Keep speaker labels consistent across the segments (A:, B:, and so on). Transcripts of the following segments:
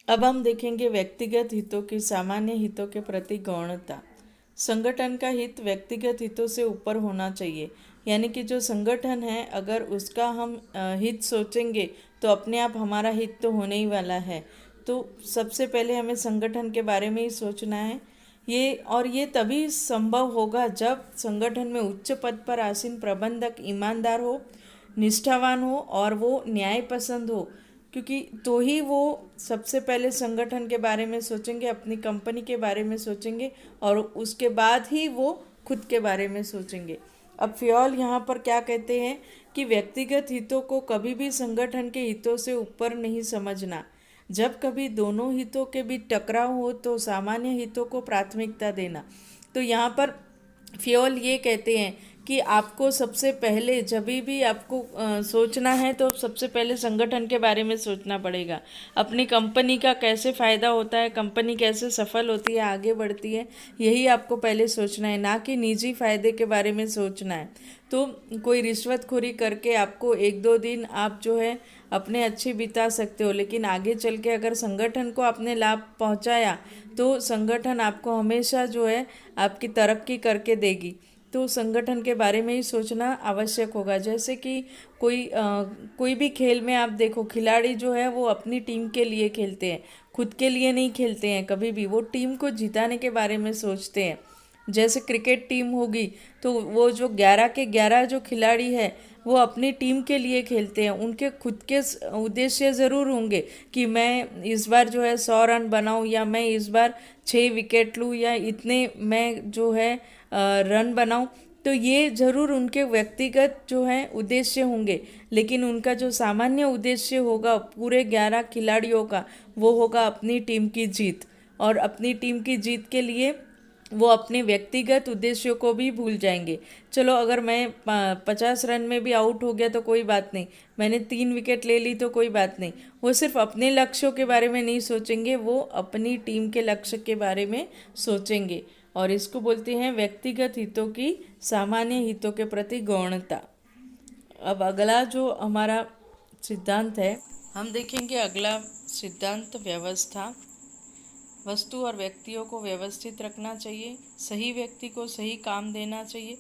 A: अब हम देखेंगे व्यक्तिगत हितों की सामान्य हितों के प्रति गौणता। संगठन का हित व्यक्तिगत हितों से ऊपर होना चाहिए। यानी कि जो संगठन है, अगर उसका हम हित सोचेंगे तो अपने आप हमारा हित तो होने ही वाला है। तो सबसे पहले हमें संगठन के बारे में ही सोचना है। ये तभी संभव होगा जब संगठन में उच्च पद पर आसीन प्रबंधक ईमानदार हो, निष्ठावान हो और वो न्याय पसंद हो। क्योंकि तो ही वो सबसे पहले संगठन के बारे में सोचेंगे, अपनी कंपनी के बारे में सोचेंगे और उसके बाद ही वो खुद के बारे में सोचेंगे। अब फ्योल यहाँ पर क्या कहते हैं कि व्यक्तिगत हितों को कभी भी संगठन के हितों से ऊपर नहीं समझना। जब कभी दोनों हितों के बीच टकराव हो तो सामान्य हितों को प्राथमिकता देना। तो यहाँ पर फ्योल ये कहते हैं कि आपको सबसे पहले जब भी आपको सोचना है तो सबसे पहले संगठन के बारे में सोचना पड़ेगा। अपनी कंपनी का कैसे फ़ायदा होता है, कंपनी कैसे सफल होती है, आगे बढ़ती है, यही आपको पहले सोचना है, ना कि निजी फ़ायदे के बारे में सोचना है। तो कोई रिश्वतखोरी करके आपको एक दो दिन आप जो है अपने अच्छे बिता सकते हो, लेकिन आगे चल के अगर संगठन को आपने लाभ पहुंचाया तो संगठन आपको हमेशा जो है आपकी तरक्की करके देगी। तो संगठन के बारे में ही सोचना आवश्यक होगा। जैसे कि कोई भी खेल में आप देखो, खिलाड़ी जो है वो अपनी टीम के लिए खेलते हैं, खुद के लिए नहीं खेलते हैं कभी भी। वो टीम को जिताने के बारे में सोचते हैं। जैसे क्रिकेट टीम होगी तो वो जो 11 के 11 जो खिलाड़ी है वो अपनी टीम के लिए खेलते हैं। उनके खुद के उद्देश्य ज़रूर होंगे कि मैं इस बार जो है 100 रन बनाऊं, या मैं इस बार 6 विकेट लूं, या इतने मैं जो है रन बनाऊं। तो ये ज़रूर उनके व्यक्तिगत जो है उद्देश्य होंगे, लेकिन उनका जो सामान्य उद्देश्य होगा पूरे 11 खिलाड़ियों का, वो होगा अपनी टीम की जीत। और अपनी टीम की जीत के लिए वो अपने व्यक्तिगत उद्देश्यों को भी भूल जाएंगे। चलो, अगर मैं 50 रन में भी आउट हो गया तो कोई बात नहीं, मैंने 3 विकेट ले ली तो कोई बात नहीं। वो सिर्फ अपने लक्ष्यों के बारे में नहीं सोचेंगे, वो अपनी टीम के लक्ष्य के बारे में सोचेंगे। और इसको बोलते हैं व्यक्तिगत हितों की सामान्य हितों के प्रति गौणता। अब अगला जो हमारा सिद्धांत है, हम देखेंगे अगला सिद्धांत व्यवस्था। वस्तु और व्यक्तियों को व्यवस्थित रखना चाहिए, सही व्यक्ति को सही काम देना चाहिए।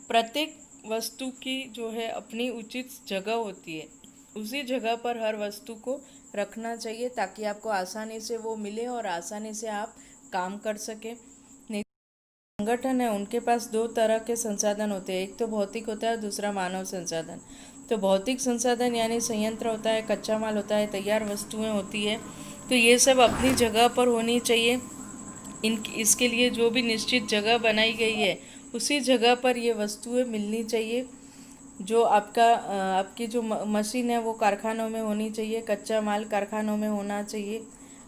A: प्रत्येक वस्तु की जो है अपनी उचित जगह होती है, उसी जगह पर हर वस्तु को रखना चाहिए ताकि आपको आसानी से वो मिले और आसानी से आप काम कर सकें। नहीं, संगठन है उनके पास दो तरह के संसाधन होते हैं, एक तो भौतिक होता है, दूसरा मानव संसाधन। तो भौतिक संसाधन यानी संयंत्र होता है, कच्चा माल होता है, तैयार वस्तुएं होती है। तो ये सब अपनी जगह पर होनी चाहिए। इसके लिए जो भी निश्चित जगह बनाई गई है उसी जगह पर ये वस्तुएं मिलनी चाहिए। जो आपकी जो मशीन है वो कारखानों में होनी चाहिए, कच्चा माल कारखानों में होना चाहिए।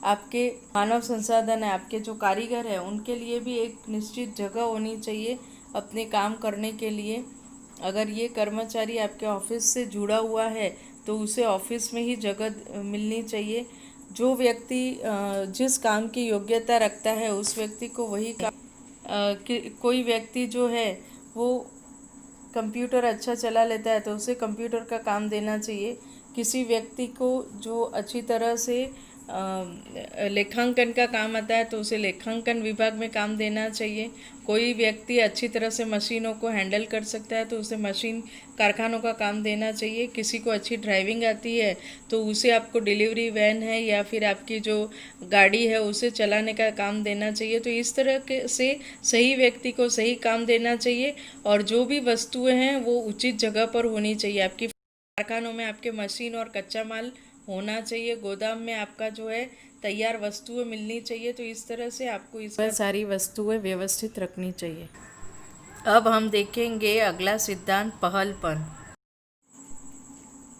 A: आपके मानव संसाधन है, आपके जो कारीगर है, उनके लिए भी एक निश्चित जगह होनी चाहिए अपने काम करने के लिए। अगर ये कर्मचारी आपके ऑफिस से जुड़ा हुआ है तो उसे ऑफिस में ही जगह मिलनी चाहिए। जो व्यक्ति जिस काम की योग्यता रखता है उस व्यक्ति को वही काम कोई व्यक्ति जो है वो कंप्यूटर अच्छा चला लेता है तो उसे कंप्यूटर का काम देना चाहिए। किसी व्यक्ति को जो अच्छी तरह से लेखांकन का काम आता है तो उसे लेखांकन विभाग में काम देना चाहिए। कोई व्यक्ति अच्छी तरह से मशीनों को हैंडल कर सकता है तो उसे मशीन कारखानों का काम देना चाहिए। किसी को अच्छी ड्राइविंग आती है तो उसे आपको डिलीवरी वैन है या फिर आपकी जो गाड़ी है उसे चलाने का काम देना चाहिए। तो इस तरह के से सही व्यक्ति को सही काम देना चाहिए और जो भी वस्तुएं हैं वो उचित जगह पर होनी चाहिए। आपकी कारखानों में आपके मशीन और कच्चा माल होना चाहिए, गोदाम में आपका जो है तैयार वस्तुएं मिलनी चाहिए। तो इस तरह से आपको इस पर सारी वस्तुएं व्यवस्थित रखनी चाहिए। अब हम देखेंगे अगला सिद्धांत पहलपन।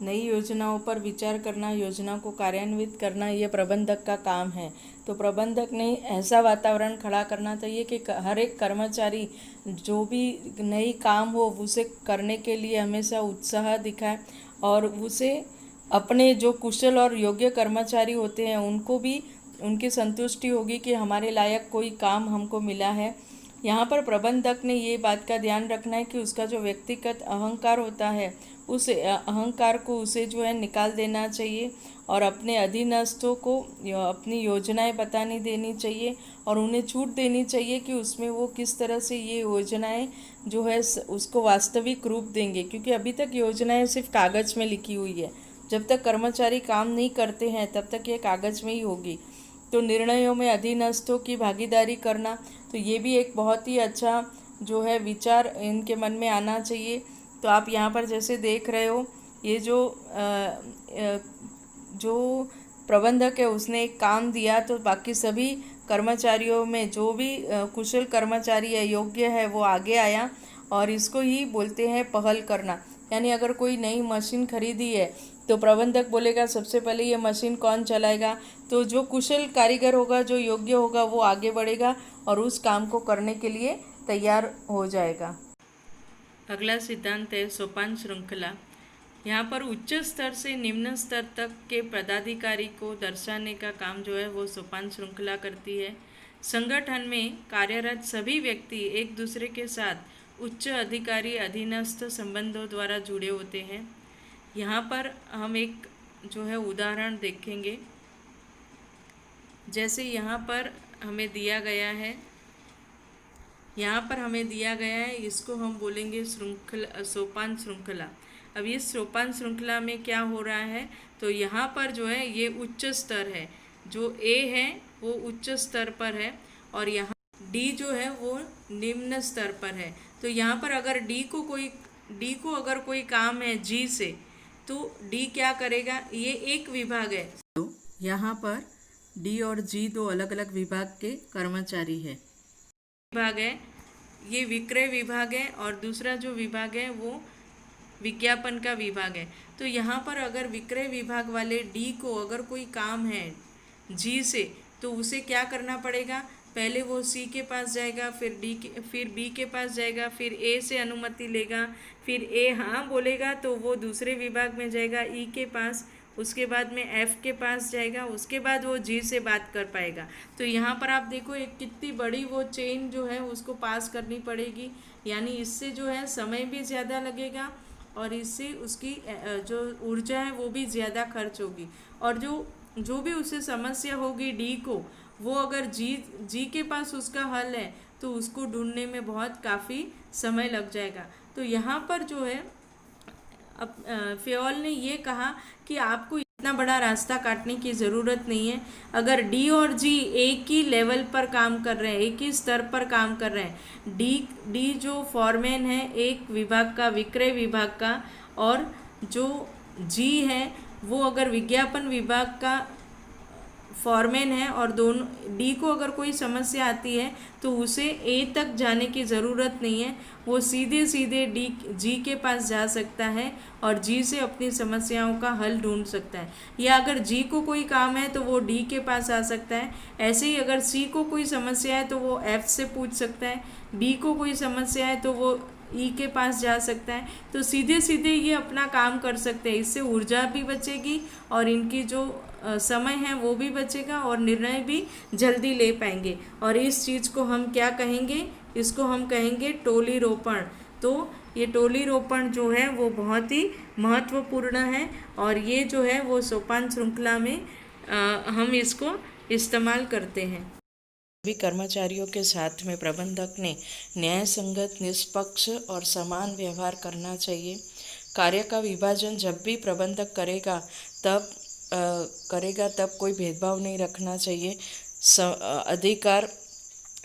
A: नई योजनाओं पर विचार करना, योजना को कार्यान्वित करना, ये प्रबंधक का काम है। तो प्रबंधक ने ऐसा वातावरण खड़ा करना चाहिए कि हर एक कर्मचारी जो भी नई काम हो उसे करने के लिए हमेशा उत्साह दिखाए और उसे अपने जो कुशल और योग्य कर्मचारी होते हैं उनको भी उनकी संतुष्टि होगी कि हमारे लायक कोई काम हमको मिला है। यहाँ पर प्रबंधक ने ये बात का ध्यान रखना है कि उसका जो व्यक्तिगत अहंकार होता है उस अहंकार को उसे जो है निकाल देना चाहिए और अपने अधीनस्थों को अपनी योजनाएं बतानी देनी चाहिए और उन्हें छूट देनी चाहिए कि उसमें वो किस तरह से ये योजनाएं जो है उसको वास्तविक रूप देंगे, क्योंकि अभी तक योजनाएं सिर्फ कागज़ में लिखी हुई है। जब तक कर्मचारी काम नहीं करते हैं तब तक ये कागज़ में ही होगी। तो निर्णयों में अधीनस्थों की भागीदारी करना, तो ये भी एक बहुत ही अच्छा जो है विचार इनके मन में आना चाहिए। तो आप यहाँ पर जैसे देख रहे हो, ये जो प्रबंधक है उसने एक काम दिया, तो बाकी सभी कर्मचारियों में जो भी कुशल कर्मचारी है, योग्य है, वो आगे आया और इसको ही बोलते हैं पहल करना। यानी अगर कोई नई मशीन खरीदी है तो प्रबंधक बोलेगा सबसे पहले ये मशीन कौन चलाएगा, तो जो कुशल कारीगर होगा, जो योग्य होगा, वो आगे बढ़ेगा और उस काम को करने के लिए तैयार हो जाएगा। अगला सिद्धांत है सोपान श्रृंखला। यहाँ पर उच्च स्तर से निम्न स्तर तक के पदाधिकारी को दर्शाने का काम जो है वो सोपान श्रृंखला करती है। संगठन में कार्यरत सभी व्यक्ति एक दूसरे के साथ उच्च अधिकारी अधीनस्थ संबंधों द्वारा जुड़े होते हैं। यहाँ पर हम एक जो है उदाहरण देखेंगे। जैसे यहाँ पर हमें दिया गया है, इसको हम बोलेंगे सोपान श्रृंखला। अब ये सोपान श्रृंखला में क्या हो रहा है, तो यहाँ पर जो है ये उच्च स्तर है, जो ए है वो उच्च स्तर पर है और यहाँ डी जो है वो निम्न स्तर पर है। तो यहाँ पर अगर डी को अगर कोई काम है जी से, तो डी क्या करेगा, ये एक विभाग है, तो यहाँ पर डी और जी दो अलग अलग विभाग के कर्मचारी है। विभाग है, ये विक्रय विभाग है और दूसरा जो विभाग है वो विज्ञापन का विभाग है। तो यहाँ पर अगर विक्रय विभाग वाले डी को अगर कोई काम है जी से, तो उसे क्या करना पड़ेगा, पहले वो सी के पास जाएगा, फिर बी के पास जाएगा, फिर ए से अनुमति लेगा, फिर ए हाँ बोलेगा तो वो दूसरे विभाग में जाएगा ई के पास, उसके बाद में एफ के पास जाएगा, उसके बाद वो जी से बात कर पाएगा। तो यहाँ पर आप देखो एक कितनी बड़ी वो चेन जो है उसको पास करनी पड़ेगी, यानी इससे जो है समय भी ज़्यादा लगेगा और इससे उसकी जो ऊर्जा है वो भी ज़्यादा खर्च होगी और जो भी उसे समस्या होगी डी को, वो अगर जी के पास उसका हल है तो उसको ढूंढने में बहुत काफ़ी समय लग जाएगा। तो यहाँ पर जो है अब फेयोल ने ये कहा कि आपको इतना बड़ा रास्ता काटने की ज़रूरत नहीं है। अगर डी और जी एक ही लेवल पर काम कर रहे हैं, एक ही स्तर पर काम कर रहे हैं, डी जो फॉरमैन है एक विभाग का, विक्रय विभाग का, और जो जी है वो अगर विज्ञापन विभाग का फॉरमैन है, और दोनों डी को अगर कोई समस्या आती है तो उसे ए तक जाने की ज़रूरत नहीं है, वो सीधे सीधे जी के पास जा सकता है और जी से अपनी समस्याओं का हल ढूंढ सकता है। या अगर जी को कोई काम है तो वो डी के पास आ सकता है। ऐसे ही अगर सी को कोई समस्या है तो वो एफ से पूछ सकता है, बी को कोई समस्या है तो वो ई के पास जा सकता है। तो सीधे सीधे ये अपना काम कर सकते हैं, इससे ऊर्जा भी बचेगी और इनकी जो समय है वो भी बचेगा और निर्णय भी जल्दी ले पाएंगे। और इस चीज़ को हम क्या कहेंगे, इसको हम कहेंगे टोली रोपण। तो ये टोली रोपण जो है वो बहुत ही महत्वपूर्ण है और ये जो है वो सोपान श्रृंखला में हम इसको इस्तेमाल करते हैं। सभी कर्मचारियों के साथ में प्रबंधक ने न्याय संगत, निष्पक्ष और समान व्यवहार करना चाहिए। कार्य का विभाजन जब भी प्रबंधक करेगा तब कोई भेदभाव नहीं रखना चाहिए। अधिकार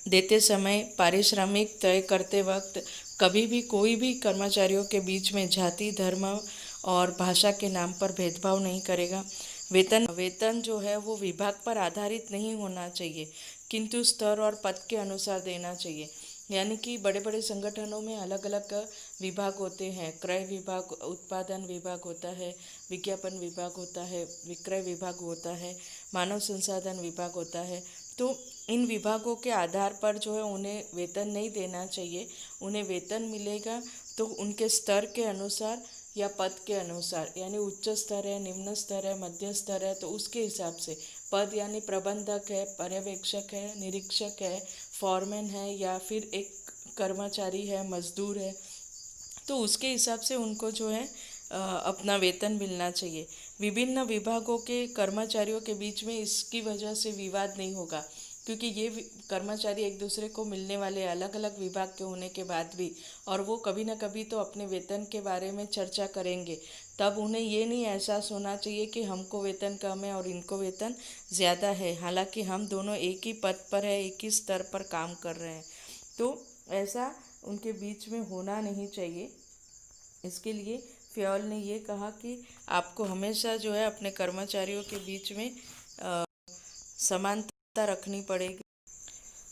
A: देते समय पारिश्रमिक तय करते वक्त कभी भी कोई भी कर्मचारियों के बीच में जाति, धर्म और भाषा के नाम पर भेदभाव नहीं करेगा। वेतन जो है वो विभाग पर आधारित नहीं होना चाहिए, किंतु स्तर और पद के अनुसार देना चाहिए। यानी कि बड़े बड़े संगठनों में अलग अलग विभाग होते हैं। क्रय विभाग, उत्पादन विभाग होता है, विज्ञापन विभाग होता है, विक्रय विभाग होता है, मानव संसाधन विभाग होता है। तो इन विभागों के आधार पर जो है उन्हें वेतन नहीं देना चाहिए। उन्हें वेतन मिलेगा तो उनके स्तर के अनुसार या पद के अनुसार, यानी उच्च स्तर है, निम्न स्तर है, मध्य स्तर है, तो उसके हिसाब से पद यानी प्रबंधक है, पर्यवेक्षक है, निरीक्षक है, फॉरमैन है, या फिर एक कर्मचारी है, मजदूर है, तो उसके हिसाब से उनको जो है अपना वेतन मिलना चाहिए। विभिन्न विभागों के कर्मचारियों के बीच में इसकी वजह से विवाद नहीं होगा, क्योंकि ये कर्मचारी एक दूसरे को मिलने वाले अलग अलग विभाग के होने के बाद भी, और वो कभी ना कभी तो अपने वेतन के बारे में चर्चा करेंगे, तब उन्हें ये नहीं एहसास होना चाहिए कि हमको वेतन कम है और इनको वेतन ज़्यादा है, हालांकि हम दोनों एक ही पद पर है, एक ही स्तर पर काम कर रहे हैं। तो ऐसा उनके बीच में होना नहीं चाहिए। इसके लिए फ्योल ने ये कहा कि आपको हमेशा जो है अपने कर्मचारियों के बीच में समानता रखनी पड़ेगी।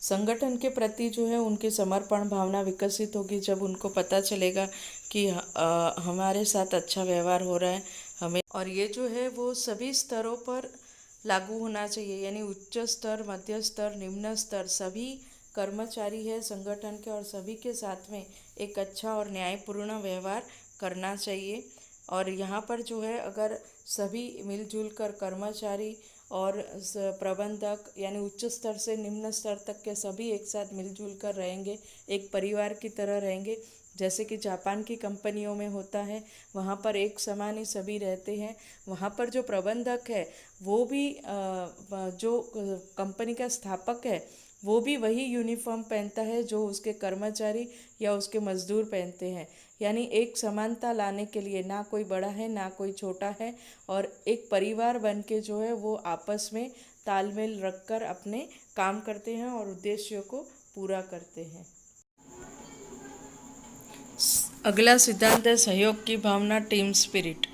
A: संगठन के प्रति जो है उनकी समर्पण भावना विकसित होगी जब उनको पता चलेगा कि हमारे साथ अच्छा व्यवहार हो रहा है हमें, और ये जो है वो सभी स्तरों पर लागू होना चाहिए, यानी उच्च स्तर, मध्य स्तर, निम्न स्तर, सभी कर्मचारी है संगठन के और सभी के साथ में एक अच्छा और न्यायपूर्ण व्यवहार करना चाहिए। और यहाँ पर जो है अगर सभी मिलजुल कर कर्मचारी और प्रबंधक यानी उच्च स्तर से निम्न स्तर तक के सभी एक साथ मिलजुल कर रहेंगे, एक परिवार की तरह रहेंगे, जैसे कि जापान की कंपनियों में होता है, वहाँ पर एक समान ही सभी रहते हैं। वहाँ पर जो प्रबंधक है वो भी जो कंपनी का स्थापक है वो भी वही यूनिफॉर्म पहनता है जो उसके कर्मचारी या उसके मजदूर पहनते हैं, यानी एक समानता लाने के लिए ना कोई बड़ा है ना कोई छोटा है, और एक परिवार बन के जो है वो आपस में तालमेल रखकर अपने काम करते हैं और उद्देश्यों को पूरा करते हैं। अगला सिद्धांत है सहयोग की भावना, टीम स्पिरिट।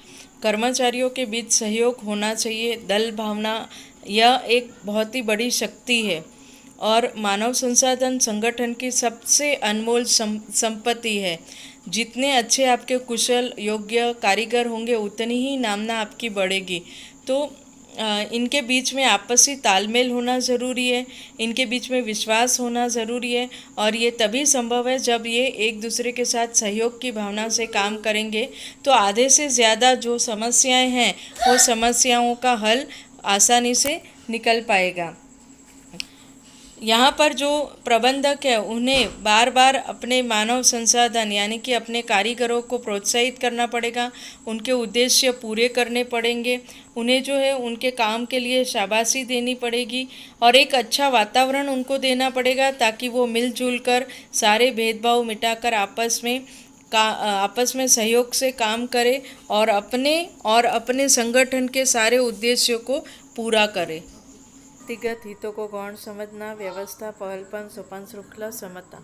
A: कर्मचारियों के बीच सहयोग होना चाहिए। दल भावना यह एक बहुत ही बड़ी शक्ति है और मानव संसाधन संगठन की सबसे अनमोल संपत्ति है। जितने अच्छे आपके कुशल योग्य कारीगर होंगे उतनी ही नामना आपकी बढ़ेगी। तो इनके बीच में आपसी तालमेल होना ज़रूरी है, इनके बीच में विश्वास होना ज़रूरी है, और ये तभी संभव है जब ये एक दूसरे के साथ सहयोग की भावना से काम करेंगे। तो आधे से ज़्यादा जो समस्याएं हैं वो समस्याओं का हल आसानी से निकल पाएगा। यहाँ पर जो प्रबंधक है उन्हें बार बार अपने मानव संसाधन यानी कि अपने कारीगरों को प्रोत्साहित करना पड़ेगा, उनके उद्देश्य पूरे करने पड़ेंगे, उन्हें जो है उनके काम के लिए शाबाशी देनी पड़ेगी और एक अच्छा वातावरण उनको देना पड़ेगा ताकि वो मिलजुल कर सारे भेदभाव मिटाकर आपस में सहयोग से काम करे और अपने संगठन के सारे उद्देश्यों को पूरा करे। व्यक्तिगत हितों को गौण समझना, व्यवस्था, पहलपन, सोपान श्रृंखला, समता।